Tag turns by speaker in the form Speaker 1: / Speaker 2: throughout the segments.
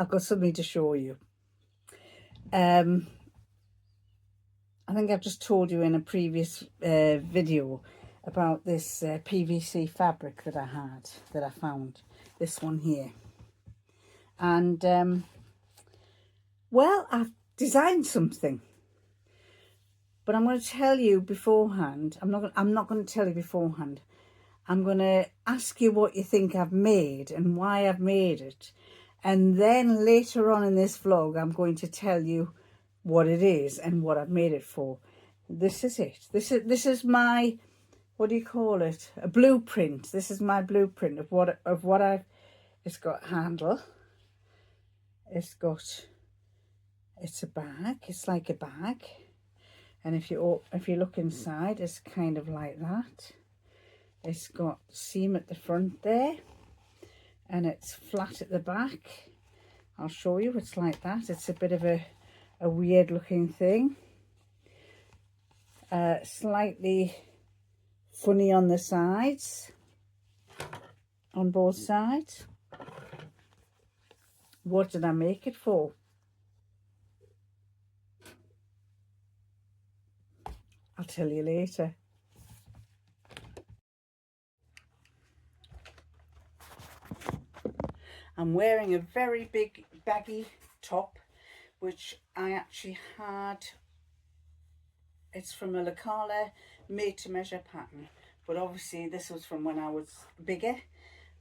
Speaker 1: I've got something to show you. I think I've just told you in a previous video about this PVC fabric that I found, this one here. And well, I've designed something, but I'm going to tell you beforehand. I'm not going to tell you beforehand. I'm going to ask you what you think I've made and why I've made it. And then later on in this vlog, I'm going to tell you what it is and what I've made it for. This is it. This is my, what do you call it? A blueprint. This is my blueprint of what I've. It's got a handle. It's a bag. It's like a bag. And if you look inside, it's kind of like that. It's got seam at the front there, and it's flat at the back. I'll show you. It's like that. It's a bit of a weird looking thing. Slightly funny on the sides, on both sides. What did I make it for? I'll tell you later. I'm wearing a very big baggy top, which I actually had. It's from a Lacala made to measure pattern, but obviously this was from when I was bigger,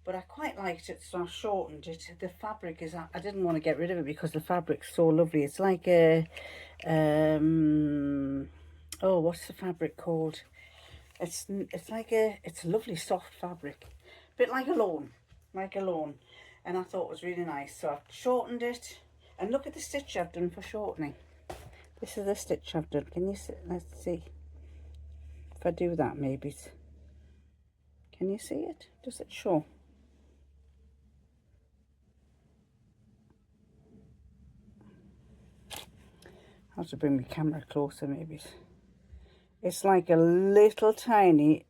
Speaker 1: but I quite liked it, so I shortened it. The fabric is, I didn't want to get rid of it because the fabric's so lovely. It's like a, oh, what's the fabric called? It's like it's a lovely soft fabric, a bit like a lawn, and I thought it was really nice, so I've shortened it. And look at the stitch I've done for shortening. This is the stitch I've done. Can you see? Let's see if I do that. Maybe can you see it? Does it show? I have to bring my camera closer. Maybe it's like a little tiny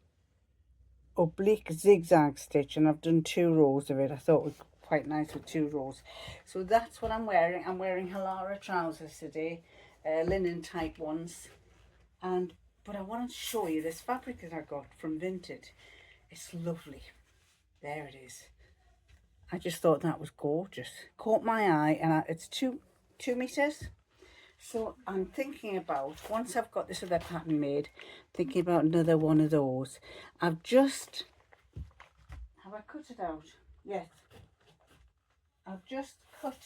Speaker 1: oblique zigzag stitch, and I've done 2 rows of it. I thought it was quite nice with 2 rows. So that's what I'm wearing. I'm wearing Halara trousers today, linen type ones, but I want to show you this fabric that I got from Vinted. It's lovely. There it is. I just thought that was gorgeous. Caught my eye, and it's 2 meters. So I'm thinking about, once I've got this other pattern made, thinking about another one of those. Have I cut it out? Yes. I've just cut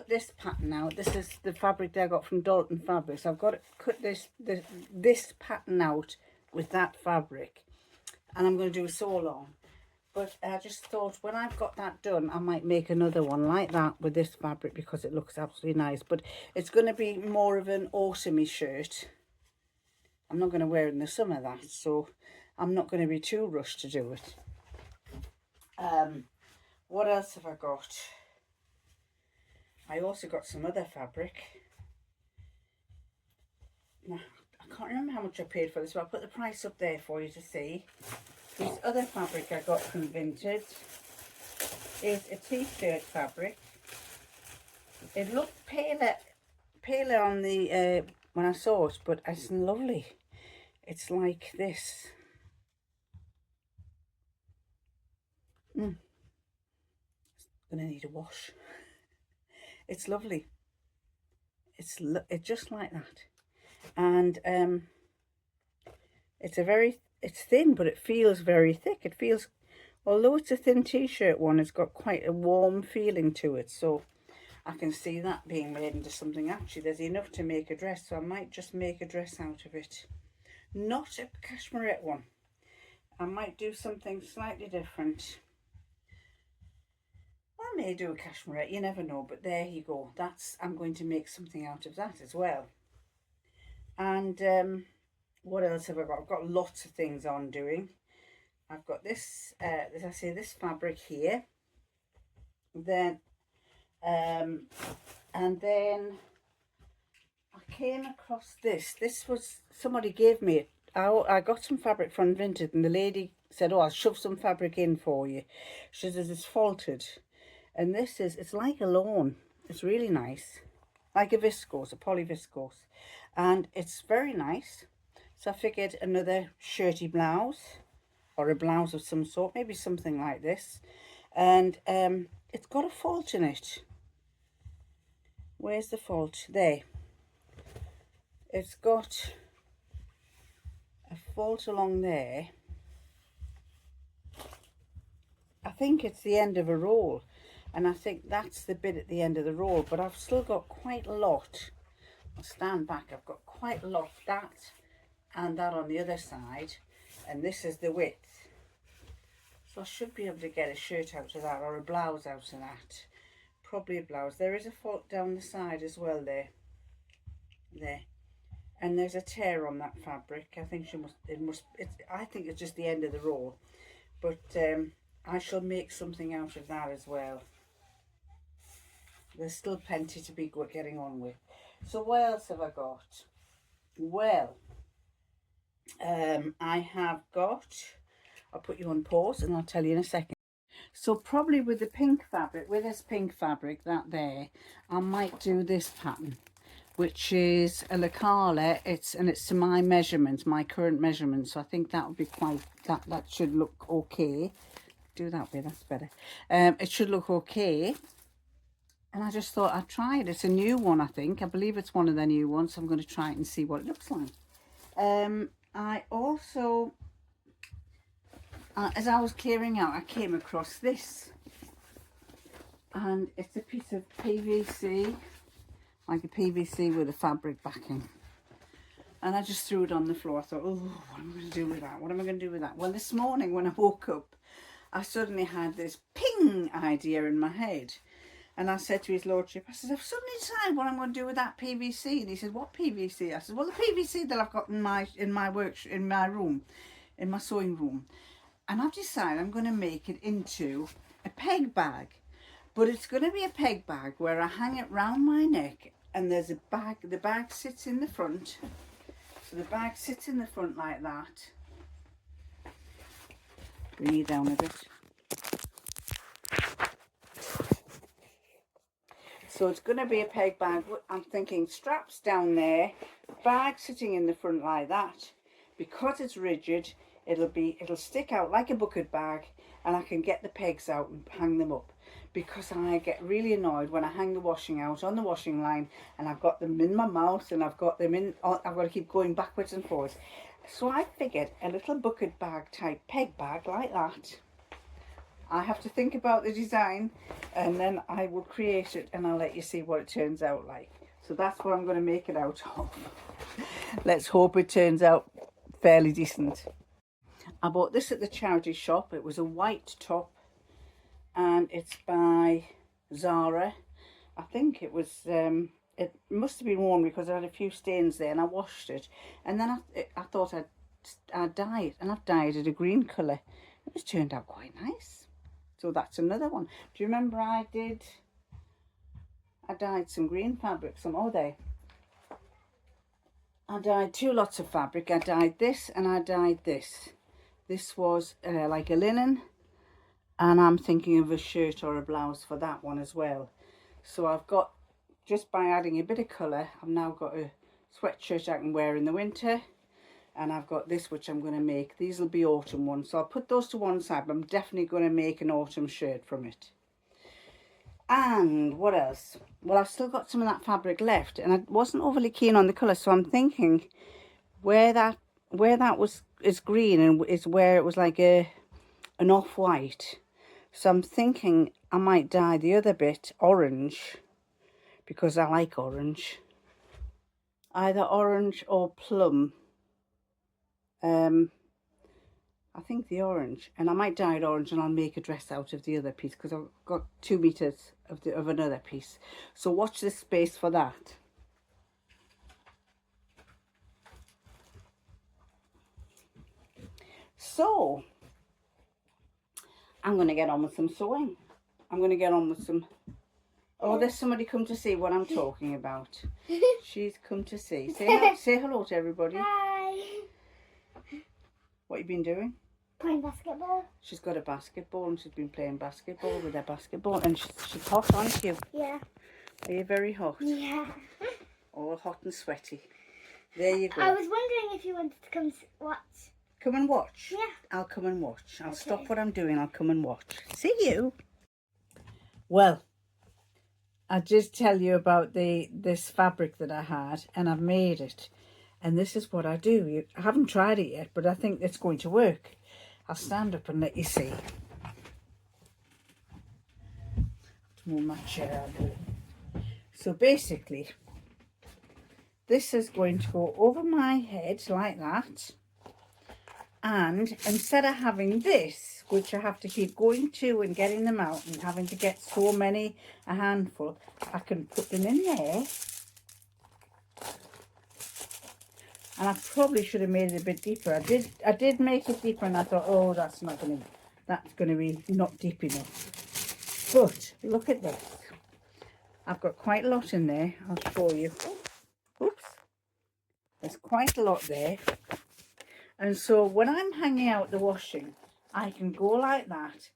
Speaker 1: this pattern out. This is the fabric that I got from Dalton Fabrics. I've got to cut this pattern out with that fabric, and I'm going to do a sew along. But I just thought, when I've got that done, I might make another one like that with this fabric, because it looks absolutely nice. But it's going to be more of an autumny shirt. I'm not going to wear it in the summer, that, so I'm not going to be too rushed to do it. What else have I got? I also got some other fabric. Now, I can't remember how much I paid for this, but I'll put the price up there for you to see. This other fabric I got from Vinted is a t-shirt fabric. It looked paler on the when I saw it, but it's lovely. It's like this. Gonna need a wash. It's lovely. It's just like that, and it's thin, but it feels very thick. It feels, although it's a thin t-shirt one, it's got quite a warm feeling to it. So I can see that being made into something. Actually, there's enough to make a dress, so I might just make a dress out of it. Not a cashmere one. I might do something slightly different. I may do a cashmere, you never know, but there you go. I'm going to make something out of that as well. And what else have I got? I've got lots of things on doing. I've got this, as I say, this fabric here. Then, and then I came across this. This was, somebody gave me it. I got some fabric from Vinted, and the lady said, oh, I'll shove some fabric in for you. She says it's faulted. And this is, it's like a lawn. It's really nice. Like a viscose, a polyviscose. And it's very nice. So I figured another shirty blouse, or a blouse of some sort, maybe something like this. And it's got a fault in it. Where's the fault? There. It's got a fault along there. I think it's the end of a roll, and I think that's the bit at the end of the roll, but I've still got quite a lot. I'll stand back. I've got quite a lot, that and that on the other side, and this is the width. So I should be able to get a shirt out of that, or a blouse out of that. Probably a blouse. There is a fault down the side as well there. There. And there's a tear on that fabric. I think I think it's just the end of the roll. But I shall make something out of that as well. There's still plenty to be getting on with. So what else have I got? Well, I have got, I'll put you on pause and I'll tell you in a second. So probably with the pink fabric, with this pink fabric, that there, I might do this pattern, which is a Lacala. It's to my measurements, my current measurements. So I think that would be quite, that should look okay. Do that way, that's better. It should look okay. And I just thought I'd try it. It's a new one, I think. I believe it's one of the new ones. So I'm going to try it and see what it looks like. I also, as I was clearing out, I came across this. And it's a piece of PVC, like a PVC with a fabric backing. And I just threw it on the floor. I thought, oh, what am I going to do with that? What am I going to do with that? Well, this morning when I woke up, I suddenly had this ping idea in my head. And I said to his lordship, I said, I've suddenly decided what I'm going to do with that PVC. And he said, what PVC? I said, well, the PVC that I've got in my room, in my sewing room. And I've decided I'm going to make it into a peg bag. But it's going to be a peg bag where I hang it round my neck, and there's a bag, the bag sits in the front. So the bag sits in the front like that. Bring it down a bit. So it's going to be a peg bag. I'm thinking straps down there, bag sitting in the front like that. Because it's rigid, it'll stick out like a bucket bag, and I can get the pegs out and hang them up. Because I get really annoyed when I hang the washing out on the washing line, and I've got them in my mouth, and I've got to keep going backwards and forwards. So I figured a little bucket bag type peg bag like that. I have to think about the design, and then I will create it, and I'll let you see what it turns out like. So that's what I'm going to make it out of. Let's hope it turns out fairly decent. I bought this at the charity shop. It was a white top, and it's by Zara. I think it was, it must have been worn because I had a few stains there, and I washed it. And then I thought I'd dye it, and I've dyed it a green colour. It's turned out quite nice. So that's another one. Do you remember I dyed some green fabric, I dyed two lots of fabric. I dyed this and I dyed this. This was like a linen, and I'm thinking of a shirt or a blouse for that one as well. So I've got, just by adding a bit of colour, I've now got a sweatshirt I can wear in the winter. And I've got this, which I'm going to make. These will be autumn ones. So I'll put those to one side, but I'm definitely going to make an autumn shirt from it. And what else? Well, I've still got some of that fabric left, and I wasn't overly keen on the colour. So I'm thinking where that is green and is where it was like an off-white. So I'm thinking I might dye the other bit orange, because I like orange. Either orange or plum. I think the orange, and I might dye it orange, and I'll make a dress out of the other piece, because I've got 2 meters of another piece. So watch this space for that. So I'm going to get on with some sewing. I'm going to get on with some. Oh, there's somebody come to see what I'm talking about. She's come to see. Say hello to everybody.
Speaker 2: Hi.
Speaker 1: What you been doing?
Speaker 2: Playing basketball?
Speaker 1: She's got a basketball and she's been playing basketball with her basketball, and she's hot, aren't you?
Speaker 2: Yeah.
Speaker 1: Are you very hot?
Speaker 2: Yeah.
Speaker 1: All hot and sweaty. There you go.
Speaker 2: I was wondering if you wanted to come watch.
Speaker 1: Come and watch?
Speaker 2: Yeah.
Speaker 1: I'll come and watch. I'll
Speaker 2: Okay.
Speaker 1: stop what I'm doing. I'll come and watch. See you. Well, I did tell you about this fabric that I had, and I've made it. And this is what I do. I haven't tried it yet, but I think it's going to work. I'll stand up and let you see. Move my chair out of the way. So basically, this is going to go over my head like that. And instead of having this, which I have to keep going to and getting them out and having to get so many, a handful, I can put them in there. And I probably should have made it a bit deeper. I did make it deeper, and I thought, oh, that's going to be not deep enough. But look at this. I've got quite a lot in there. I'll show you. Oops. There's quite a lot there. And so when I'm hanging out the washing, I can go like that,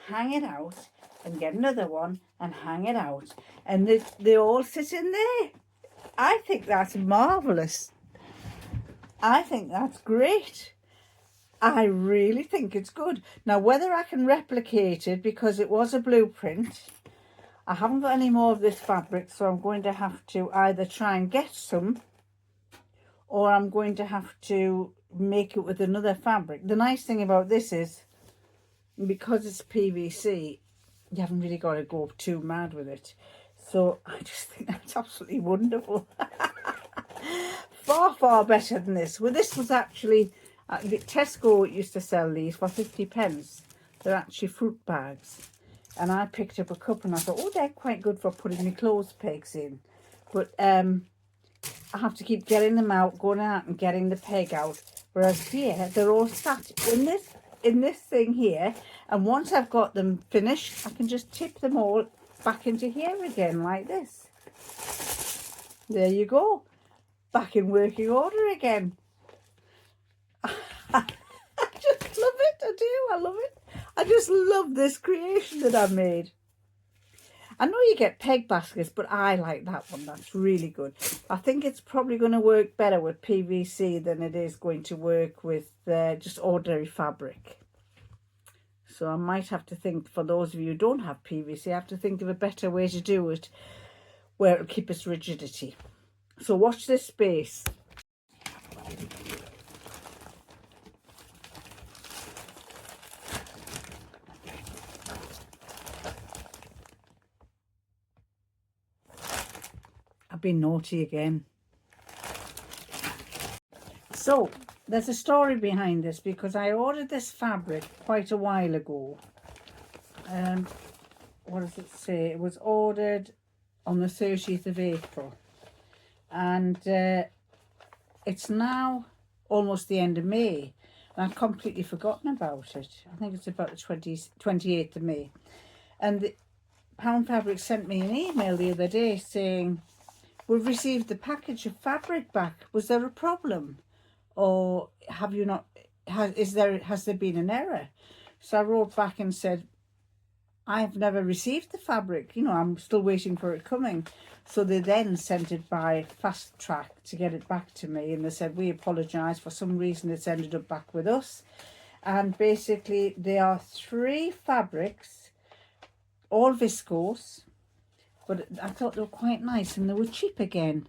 Speaker 1: hang it out, and get another one and hang it out. And they all sit in there. I think that's marvellous. I think that's great. I really think it's good. Now, whether I can replicate it, because it was a blueprint, I haven't got any more of this fabric, so I'm going to have to either try and get some, or I'm going to have to make it with another fabric. The nice thing about this is, because it's PVC, you haven't really got to go too mad with it. So I just think that's absolutely wonderful. Far, far better than this. Well, this was actually, Tesco used to sell these for 50p. They're actually fruit bags. And I picked up a couple and I thought, oh, they're quite good for putting my clothes pegs in. But I have to keep getting them out, going out and getting the peg out. Whereas here, they're all sat in this thing here. And once I've got them finished, I can just tip them all back into here again like this. There you go. Back in working order again. I just love it. I do. I love it. I just love this creation that I've made. I know you get peg baskets, but I like that one. That's really good. I think it's probably going to work better with PVC than it is going to work with just ordinary fabric. So I might have to think, for those of you who don't have PVC, I have to think of a better way to do it where it'll keep its rigidity. So watch this space. I've been naughty again. So there's a story behind this, because I ordered this fabric quite a while ago. What does it say? It was ordered on the 30th of April. And it's now almost the end of May. And I've completely forgotten about it. I think it's about the 28th of May. And the Pound Fabric sent me an email the other day saying, we've received the package of fabric back. Was there a problem? Or have you not, has there been an error? So I wrote back and said, I've never received the fabric. You know, I'm still waiting for it coming. So they then sent it by fast track to get it back to me. And they said, we apologise. For some reason, it's ended up back with us. And basically, there are 3 fabrics, all viscose. But I thought they were quite nice, and they were cheap again.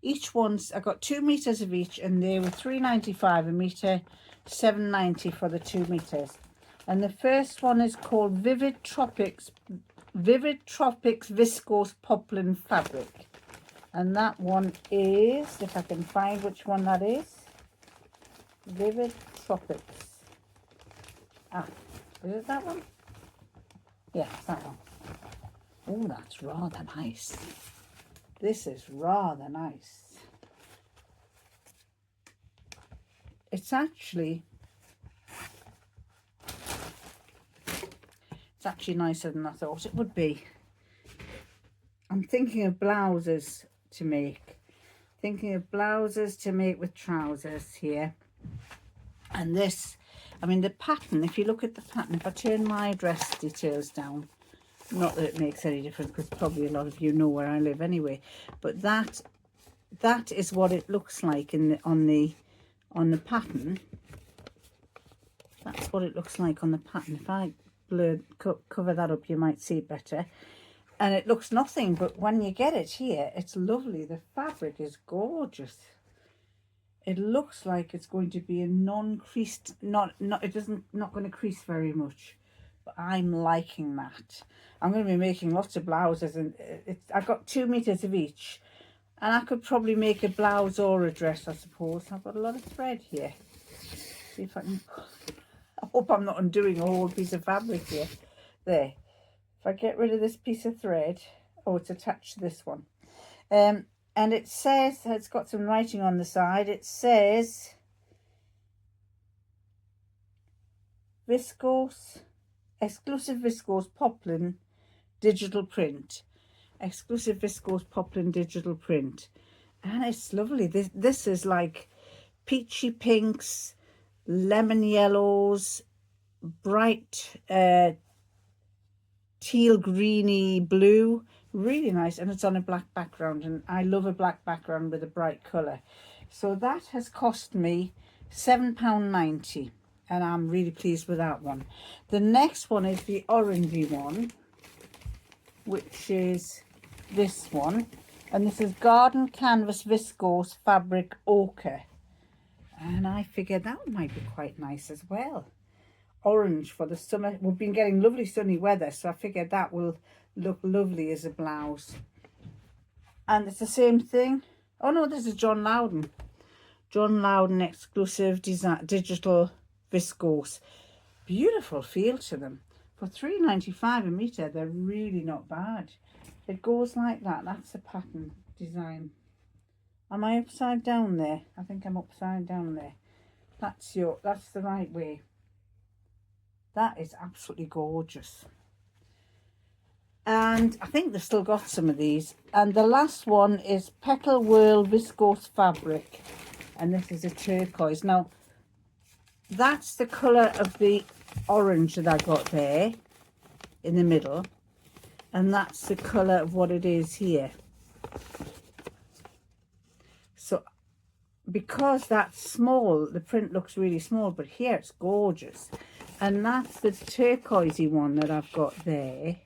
Speaker 1: Each one's, I got 2 meters of each, and they were £3.95 a meter, £7.90 for the 2 meters. And the first one is called Vivid Tropics Viscose Poplin Fabric. And that one is, if I can find which one that is, Vivid Tropics. Ah, is it that one? Yeah, that one. Oh, that's rather nice. This is rather nice. It's actually nicer than I thought it would be. I'm thinking of blouses to make. With trousers here. And this, I mean, the pattern, if you look at the pattern, if I turn my address details down, not that it makes any difference because probably a lot of you know where I live anyway, but that is what it looks like in the on the pattern. That's what it looks like on the pattern. If I cover that up, you might see it better. And it looks nothing, but when you get it here, it's lovely. The fabric is gorgeous. It looks like it's going to be a non-creased, not going to crease very much, but I'm liking that. I'm going to be making lots of blouses, and I've got 2 meters of each, and I could probably make a blouse or a dress, I suppose. I've got a lot of thread here. See if I can. I hope I'm not undoing a whole piece of fabric here. There. If I get rid of this piece of thread, oh, it's attached to this one. And it says, it's got some writing on the side. It says viscose, exclusive viscose poplin digital print. Exclusive viscose poplin digital print. And it's lovely. This is like peachy pinks, lemon yellows, bright teal greeny blue, really nice, and it's on a black background, and I love a black background with a bright colour. So that has cost me £7.90, and I'm really pleased with that one. The next one is the orangey one, which is this one, and this is Garden Canvas Viscose Fabric Ochre, and I figured that might be quite nice as well. Orange for the summer. We've been getting lovely sunny weather, so I figured that will look lovely as a blouse. And it's the same thing. Oh no, this is John Loudon exclusive design digital viscose. Beautiful feel to them. For £3.95 a metre, they're really not bad. It goes like that. That's the pattern design. Am I upside down there? I think I'm upside down there. That's the right way. That is absolutely gorgeous. And I think they've still got some of these. And the last one is Petal Whirl Viscose Fabric. And this is a turquoise. Now, that's the colour of the orange that I got there in the middle. And that's the colour of what it is here. So, because that's small, the print looks really small, but here it's gorgeous. And that's the turquoisey one that I've got there.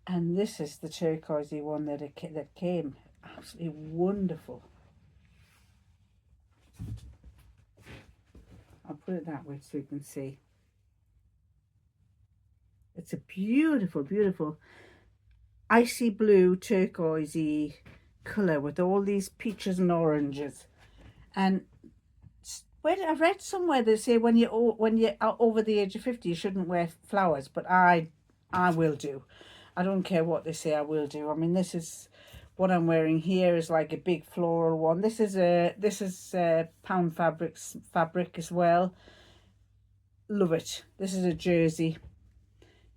Speaker 1: And this is the turquoisey one that came. Absolutely wonderful. I'll put it that way so you can see. It's a beautiful, beautiful icy blue turquoisey colour with all these peaches and oranges. And I read somewhere they say when you're over the age of 50 you shouldn't wear flowers, but I will do. I don't care what they say, I will do. I mean, this is what I'm wearing here is like a big floral one. This is Pound fabric as well. Love it. This is a jersey,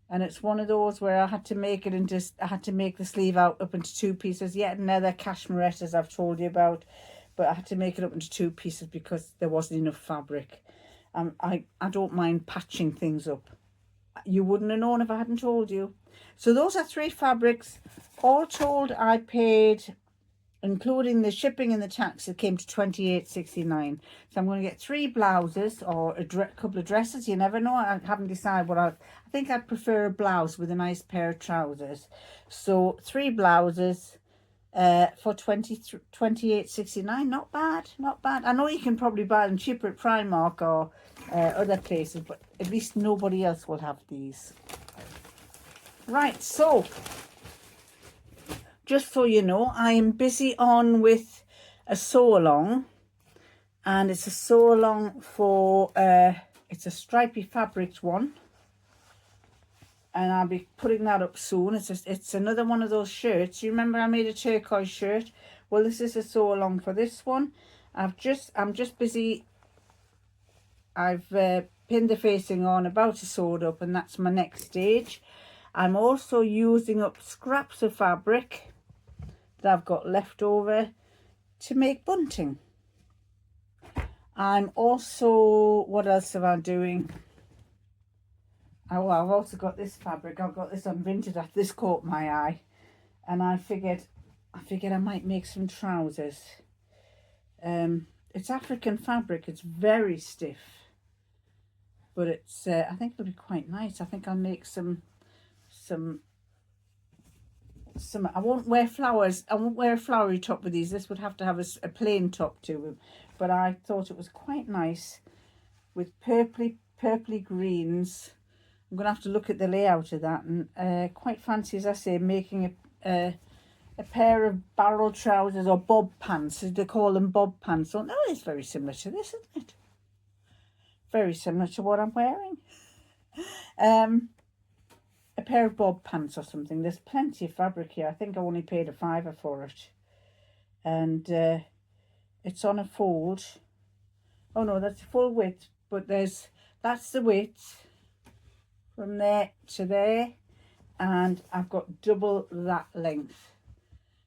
Speaker 1: and it's one of those where I had to make the sleeve up into 2 pieces. Yet another cashmerette, as I've told you about. But I had to make it up into 2 pieces because there wasn't enough fabric. I don't mind patching things up. You wouldn't have known if I hadn't told you. So those are 3 fabrics. All told, I paid, including the shipping and the tax, it came to £28.69. So I'm going to get 3 blouses or a couple of dresses. You never know. I haven't decided what I think I'd prefer a blouse with a nice pair of trousers. So 3 blouses. For £28.69, not bad, not bad. I know you can probably buy them cheaper at Primark or other places, but at least nobody else will have these. Right, so just so you know, I am busy on with a sew along, and it's a sew along for it's a stripy fabrics one. And I'll be putting that up soon. It's another one of those shirts. You remember I made a turquoise shirt? Well, this is a sew along for this one. I'm just busy. I've pinned the facing on, about to sew it up, and that's my next stage. I'm also using up scraps of fabric that I've got left over to make bunting. I'm also, what else am I doing? Oh, I've also got this fabric. I've got this on Vinted. This caught my eye, and I figured I might make some trousers. It's African fabric. It's very stiff, but it's. I think it'll be quite nice. I think I'll make some. I won't wear flowers. I won't wear a flowery top with these. This would have to have a plain top to them. But I thought it was quite nice with purpley greens. I'm going to have to look at the layout of that, and quite fancy, as I say, making a pair of barrel trousers or bob pants, as they call them, bob pants. Oh no, it's very similar to this, isn't it? Very similar to what I'm wearing. A pair of bob pants or something. There's plenty of fabric here. I think I only paid £5 for it, and it's on a fold. Oh no, that's full width, but that's the width from there to there, and I've got double that length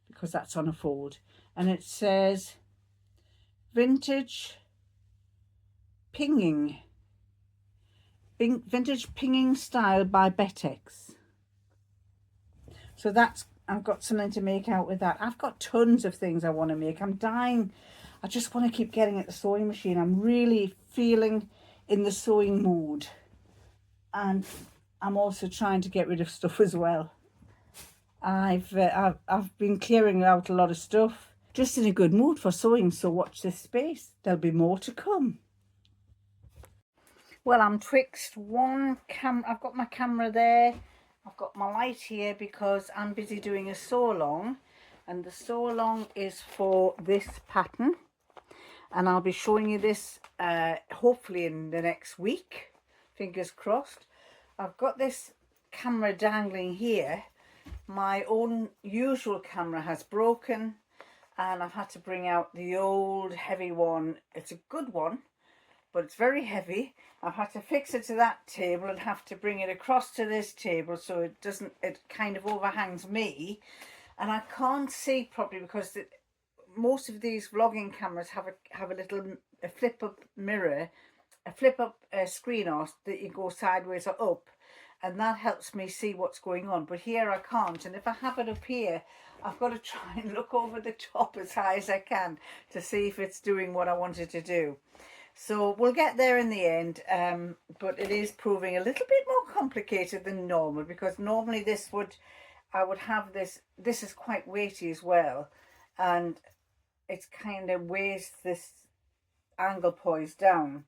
Speaker 1: because that's on a fold. And it says vintage pinging style by Betex. So that's, I've got something to make out with that. I've got tons of things I want to make. I'm dying. I just want to keep getting at the sewing machine. I'm really feeling in the sewing mood, and I'm also trying to get rid of stuff as well. I've been clearing out a lot of stuff, just in a good mood for sewing. So watch this space. There'll be more to come. Well, I'm twixt one I've got my camera there. I've got my light here because I'm busy doing a sew along, and the sew along is for this pattern, and I'll be showing you this hopefully in the next week, fingers crossed. I've got this camera dangling here. My own usual camera has broken, and I've had to bring out the old heavy one. It's a good one, but it's very heavy. I've had to fix it to that table and have to bring it across to this table so it kind of overhangs me, and I can't see properly because most of these vlogging cameras have a flip up mirror, a flip up screen that you go sideways or up, and that helps me see what's going on. But here I can't, and if I have it up here, I've got to try and look over the top as high as I can to see if it's doing what I want it to do. So we'll get there in the end, but it is proving a little bit more complicated than normal, because normally I would have this is quite weighty as well, and it's kind of weighs this angle poise down,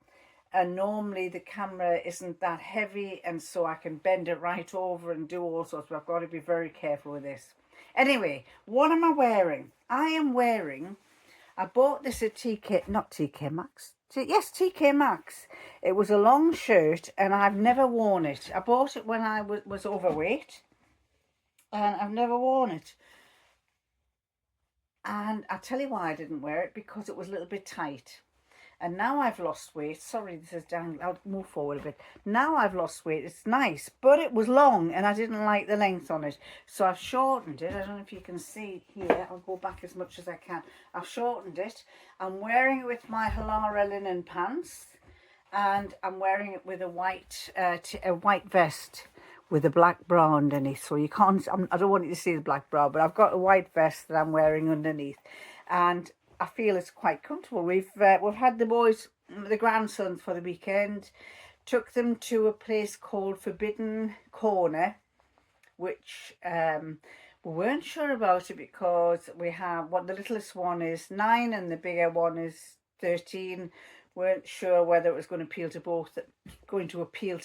Speaker 1: and normally the camera isn't that heavy, and so I can bend it right over and do all sorts, but I've got to be very careful with this. Anyway, what am I wearing? I bought this at TK Maxx. Yes, TK Maxx. It was a long shirt, and I've never worn it. I bought it when I was overweight, and I've never worn it. And I'll tell you why I didn't wear it, because it was a little bit tight. And now I've lost weight. Sorry, this is down. I'll move forward a bit. Now I've lost weight. It's nice, but it was long, and I didn't like the length on it. So I've shortened it. I don't know if you can see here. I'll go back as much as I can. I've shortened it. I'm wearing it with my Halara linen pants, and I'm wearing it with a white vest with a black bra underneath. So you can't. I don't want you to see the black bra, but I've got a white vest that I'm wearing underneath, and I feel it's quite comfortable. We've had the boys, the grandsons, for the weekend. Took them to a place called Forbidden Corner, which we weren't sure about it because we have the littlest one is 9 and the bigger one is 13. Weren't sure whether it was going to appeal to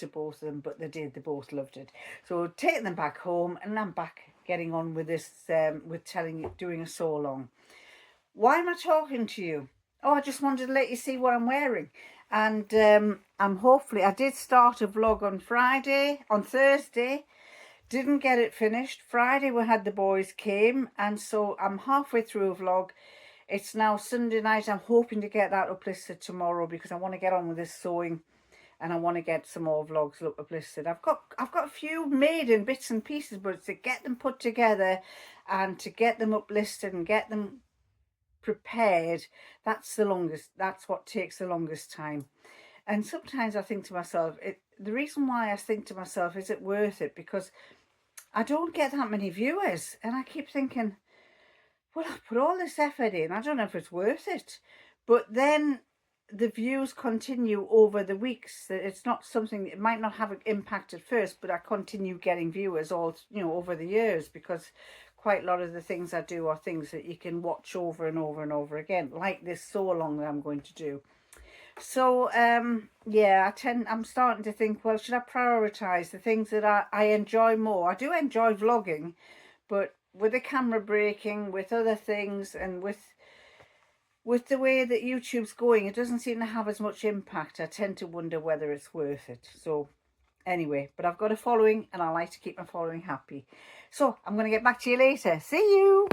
Speaker 1: both of them, but they did. They both loved it. So taking them back home, and I'm back getting on with this, doing a sew along. Why am I talking to you? Oh, I just wanted to let you see what I'm wearing. And I did start a vlog on Thursday. Didn't get it finished. Friday we had the boys came, and so I'm halfway through a vlog. It's now Sunday night. I'm hoping to get that uplisted tomorrow because I want to get on with this sewing, and I want to get some more vlogs uplisted. I've got a few made in bits and pieces, but to get them put together and to get them uplisted and get them prepared, that's what takes the longest time. And sometimes I think to myself, the reason why I think to myself, is it worth it? Because I don't get that many viewers, and I keep thinking, well, I put all this effort in, I don't know if it's worth it. But then the views continue over the weeks. It's not something, it might not have an impact at first, but I continue getting viewers all, over the years, because quite a lot of the things I do are things that you can watch over and over and over again, like this sew along that I'm going to do. So yeah, I'm starting to think, well, should I prioritize the things that I enjoy more? I do enjoy vlogging, but with the camera breaking, with other things, and with the way that YouTube's going, it doesn't seem to have as much impact. I tend to wonder whether it's worth it. So anyway, but I've got a following, and I like to keep my following happy. So I'm going to get back to you later. See you.